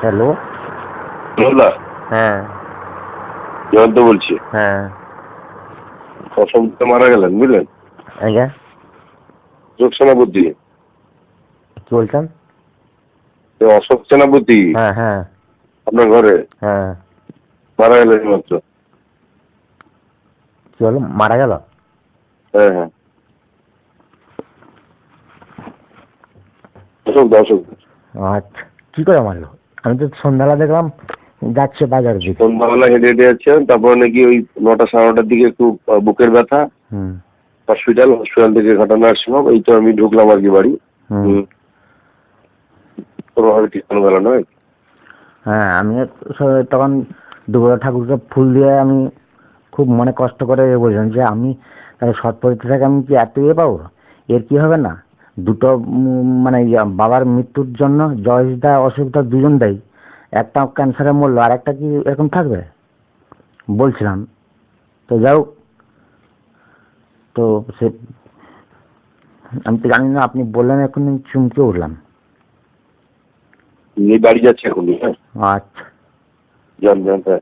Hello. বললা হ্যাঁ জয়ন্ত বলছি। হ্যাঁ। অসংখ্য মারা গেলেন বুঝলেন, আজ্ঞা অশোক সেনাপতি। কি বলছেন? অশোক সেনাপতি হ্যাঁ হ্যাঁ আপনার ঘরে হ্যাঁ। মারা গেলেন মাত্র। কি হলো, মারা গেল? হ্যাঁ হ্যাঁ, অশোক অশোক। আচ্ছা, কি করে মারলো? আমি তো সন্ধ্যাবেলা দেখলাম যাচ্ছে বাজারের দিকে। সন্ধ্যাবেলা হেঁটে হেঁটে যাচ্ছেন, তারপরে নাকি ওই 9টা সাড়ে 9টার দিকে একটু বুকের ব্যথা, হুম হসপিটাল থেকে ঘটনা আসলাম, এই তো আমি ঢুকলাম আর কি বাড়ি। হুম। কোনোভাবে ঠিকানো গেল নয়। হ্যাঁ, আমি তখন দুপুরে ঠাকুরকে ফুল দিয়ে আমি খুব মনে কষ্ট করে বলছিলাম যে আমি তাহলে সৎ পরিত্র থেকে আমি কি এত পাবো? এর কি হবে না? দুটো মানে বাবার মৃত্যুর জন্য জয়দা অসুখদা দুজন দেয়, একটা ক্যান্সারে মরলো আর একটা কি এরকম থাকবে বলছিলাম। তো যাও, তো সে আমি তো জানি না, আপনি বললেন এখন আমি চমকে উঠলাম। এই বাড়ি যাচ্ছে এখন। হ্যাঁ আচ্ছা। যান যান, হ্যাঁ।